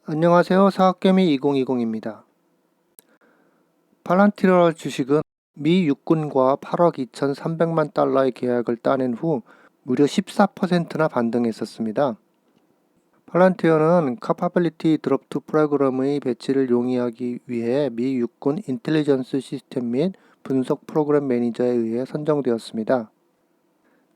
안녕하세요. 사학개미 2020입니다. 팔란티어 주식은 미 육군과 8억 2,300만 달러의 계약을 따낸 후 무려 14%나 반등했었습니다. 팔란티어는 카파빌리티 드롭2 프로그램의 배치를 용이하기 위해 미 육군 인텔리전스 시스템 및 분석 프로그램 매니저에 의해 선정되었습니다.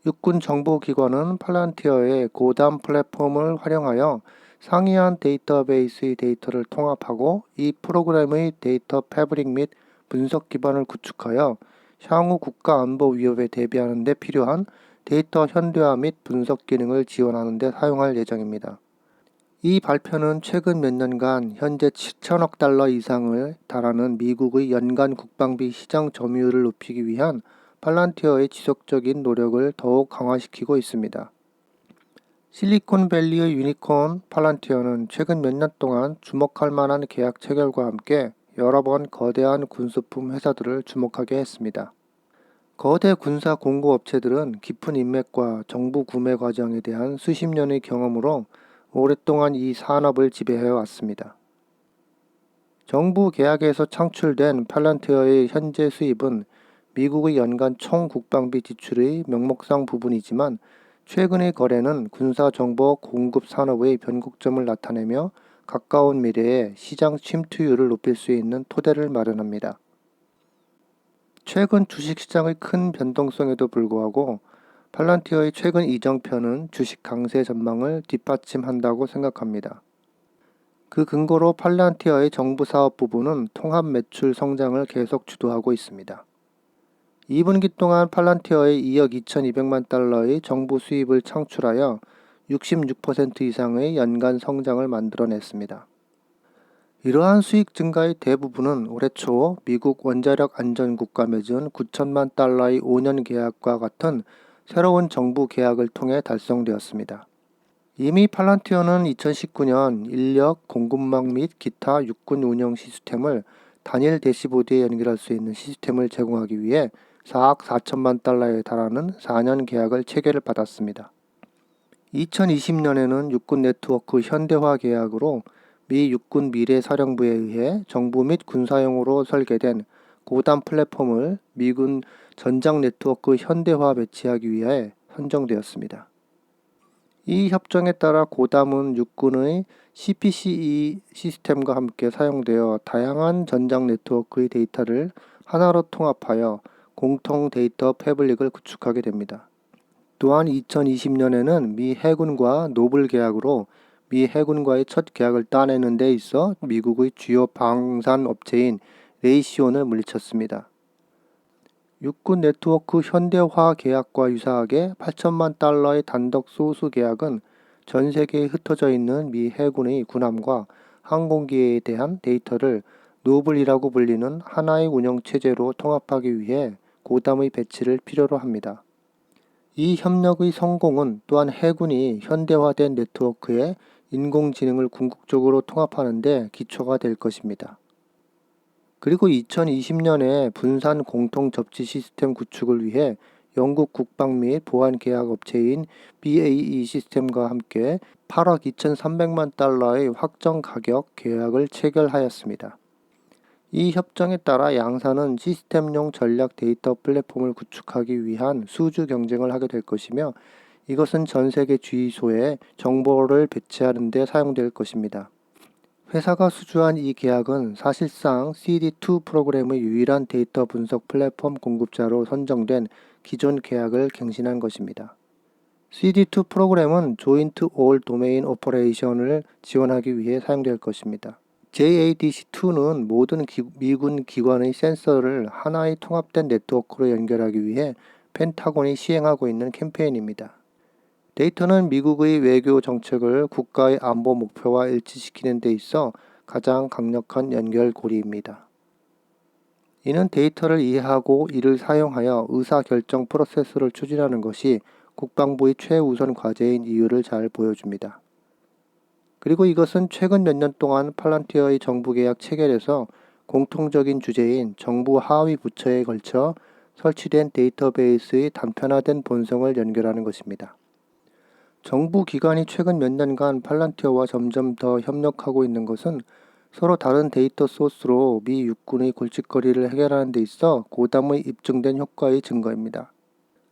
육군 정보기관은 팔란티어의 고담 플랫폼을 활용하여 상이한 데이터베이스의 데이터를 통합하고 이 프로그램의 데이터 패브릭 및 분석 기반을 구축하여 향후 국가 안보 위협에 대비하는 데 필요한 데이터 현대화 및 분석 기능을 지원하는 데 사용할 예정입니다. 이 발표는 최근 몇 년간 현재 7천억 달러 이상을 달하는 미국의 연간 국방비 시장 점유율을 높이기 위한 팔란티어의 지속적인 노력을 더욱 강화시키고 있습니다. 실리콘밸리의 유니콘 팔란티어는 최근 몇 년 동안 주목할 만한 계약 체결과 함께 여러 번 거대한 군수품 회사들을 주목하게 했습니다. 거대 군사 공구 업체들은 깊은 인맥과 정부 구매 과정에 대한 수십 년의 경험으로 오랫동안 이 산업을 지배해 왔습니다. 정부 계약에서 창출된 팔란티어의 현재 수입은 미국의 연간 총 국방비 지출의 명목상 부분이지만 최근의 거래는 군사정보 공급 산업의 변곡점을 나타내며 가까운 미래에 시장 침투율을 높일 수 있는 토대를 마련합니다. 최근 주식시장의 큰 변동성에도 불구하고 팔란티어의 최근 이정표는 주식 강세 전망을 뒷받침한다고 생각합니다. 그 근거로 팔란티어의 정부 사업 부분은 통합 매출 성장을 계속 주도하고 있습니다. 2분기 동안 팔란티어의 2억 2,200만 달러의 정부 수입을 창출하여 66% 이상의 연간 성장을 만들어냈습니다. 이러한 수익 증가의 대부분은 올해 초 미국 원자력 안전국과 맺은 9천만 달러의 5년 계약과 같은 새로운 정부 계약을 통해 달성되었습니다. 이미 팔란티어는 2019년 인력, 공급망 및 기타 육군 운영 시스템을 단일 대시보드에 연결할 수 있는 시스템을 제공하기 위해 4억 4천만 달러에 달하는 4년 계약을 체결을 받았습니다. 2020년에는 육군 네트워크 현대화 계약으로 미 육군 미래사령부에 의해 정부 및 군사용으로 설계된 고담 플랫폼을 미군 전장 네트워크 현대화 배치하기 위해 선정되었습니다. 이 협정에 따라 고담은 육군의 CPC-E 시스템과 함께 사용되어 다양한 전장 네트워크의 데이터를 하나로 통합하여 공통 데이터 패블릭을 구축하게 됩니다. 또한 2020년에는 미 해군과 노블 계약으로 미 해군과의 첫 계약을 따내는 데 있어 미국의 주요 방산 업체인 레이시온을 물리쳤습니다. 육군 네트워크 현대화 계약과 유사하게 8천만 달러의 단독 소수 계약은 전 세계에 흩어져 있는 미 해군의 군함과 항공기에 대한 데이터를 노블이라고 불리는 하나의 운영체제로 통합하기 위해 고담의 배치를 필요로 합니다. 이 협력의 성공은 또한 해군이 현대화된 네트워크에 인공지능을 궁극적으로 통합하는 데 기초가 될 것입니다. 그리고 2020년에 분산 공통 접지 시스템 구축을 위해 영국 국방 및 보안 계약 업체인 BAE 시스템과 함께 8억 2,300만 달러의 확정 가격 계약을 체결하였습니다. 이 협정에 따라 양사는 시스템용 전략 데이터 플랫폼을 구축하기 위한 수주 경쟁을 하게 될 것이며 이것은 전 세계 주유소에 정보를 배치하는 데 사용될 것입니다. 회사가 수주한 이 계약은 사실상 CD2 프로그램의 유일한 데이터 분석 플랫폼 공급자로 선정된 기존 계약을 갱신한 것입니다. CD2 프로그램은 조인트 올 도메인 오퍼레이션을 지원하기 위해 사용될 것입니다. JADC2는 모든 미군 기관의 센서를 하나의 통합된 네트워크로 연결하기 위해 펜타곤이 시행하고 있는 캠페인입니다. 데이터는 미국의 외교 정책을 국가의 안보 목표와 일치시키는 데 있어 가장 강력한 연결고리입니다. 이는 데이터를 이해하고 이를 사용하여 의사결정 프로세스를 추진하는 것이 국방부의 최우선 과제인 이유를 잘 보여줍니다. 그리고 이것은 최근 몇 년 동안 팔란티어의 정부 계약 체결에서 공통적인 주제인 정부 하위 부처에 걸쳐 설치된 데이터베이스의 단편화된 본성을 연결하는 것입니다. 정부 기관이 최근 몇 년간 팔란티어와 점점 더 협력하고 있는 것은 서로 다른 데이터 소스로 미 육군의 골칫거리를 해결하는 데 있어 고담의 입증된 효과의 증거입니다.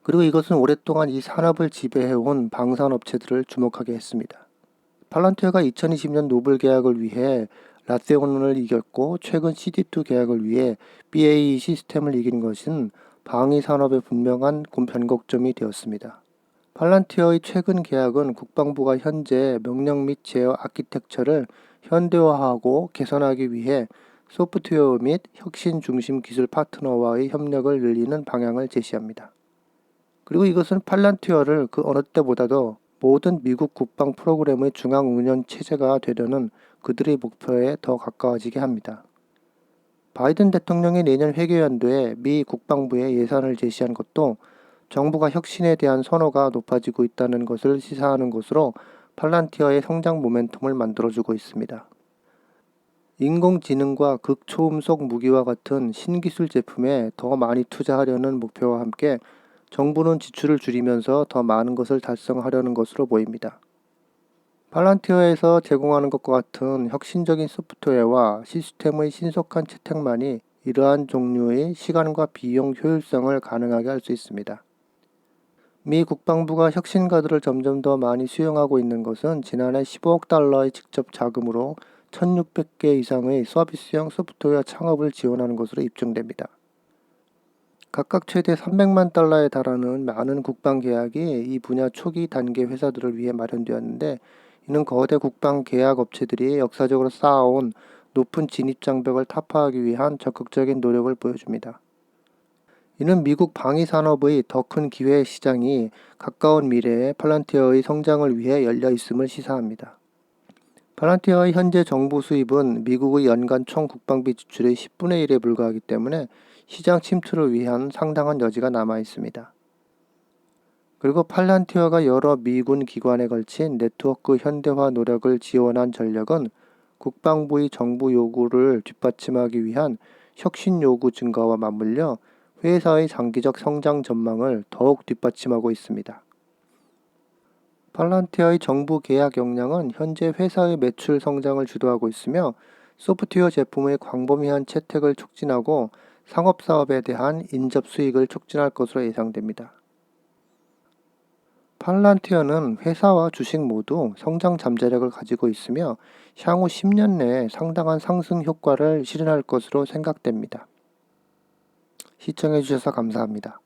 그리고 이것은 오랫동안 이 산업을 지배해온 방산업체들을 주목하게 했습니다. 팔란티어가 2020년 노블 계약을 위해 라세온을 이겼고 최근 CD2 계약을 위해 BAE 시스템을 이긴 것은 방위 산업의 분명한 변곡점이 되었습니다. 팔란티어의 최근 계약은 국방부가 현재 명령 및 제어 아키텍처를 현대화하고 개선하기 위해 소프트웨어 및 혁신 중심 기술 파트너와의 협력을 늘리는 방향을 제시합니다. 그리고 이것은 팔란티어를 그 어느 때보다도 모든 미국 국방 프로그램의 중앙 운영 체제가 되려는 그들의 목표에 더 가까워지게 합니다. 바이든 대통령이 내년 회계연도에 미 국방부에 예산을 제시한 것도 정부가 혁신에 대한 선호가 높아지고 있다는 것을 시사하는 것으로 팔란티어의 성장 모멘텀을 만들어주고 있습니다. 인공지능과 극초음속 무기와 같은 신기술 제품에 더 많이 투자하려는 목표와 함께 정부는 지출을 줄이면서 더 많은 것을 달성하려는 것으로 보입니다. 팔란티어에서 제공하는 것과 같은 혁신적인 소프트웨어와 시스템의 신속한 채택만이 이러한 종류의 시간과 비용 효율성을 가능하게 할 수 있습니다. 미 국방부가 혁신가들을 점점 더 많이 수용하고 있는 것은 지난해 15억 달러의 직접 자금으로 1600개 이상의 서비스형 소프트웨어 창업을 지원하는 것으로 입증됩니다. 각각 최대 300만 달러에 달하는 많은 국방 계약이 이 분야 초기 단계 회사들을 위해 마련되었는데, 이는 거대 국방 계약 업체들이 역사적으로 쌓아온 높은 진입 장벽을 타파하기 위한 적극적인 노력을 보여줍니다. 이는 미국 방위 산업의 더 큰 기회 시장이 가까운 미래에 팔란티어의 성장을 위해 열려 있음을 시사합니다. 팔란티어의 현재 정부 수입은 미국의 연간 총 국방비 지출의 10분의 1에 불과하기 때문에 시장 침투를 위한 상당한 여지가 남아 있습니다. 그리고 팔란티어가 여러 미군 기관에 걸친 네트워크 현대화 노력을 지원한 전력은 국방부의 정부 요구를 뒷받침하기 위한 혁신 요구 증가와 맞물려 회사의 장기적 성장 전망을 더욱 뒷받침하고 있습니다. 팔란티어의 정부 계약 역량은 현재 회사의 매출 성장을 주도하고 있으며 소프트웨어 제품의 광범위한 채택을 촉진하고 상업사업에 대한 인접 수익을 촉진할 것으로 예상됩니다. 팔란티어는 회사와 주식 모두 성장 잠재력을 가지고 있으며 향후 10년 내에 상당한 상승 효과를 실현할 것으로 생각됩니다. 시청해 주셔서 감사합니다.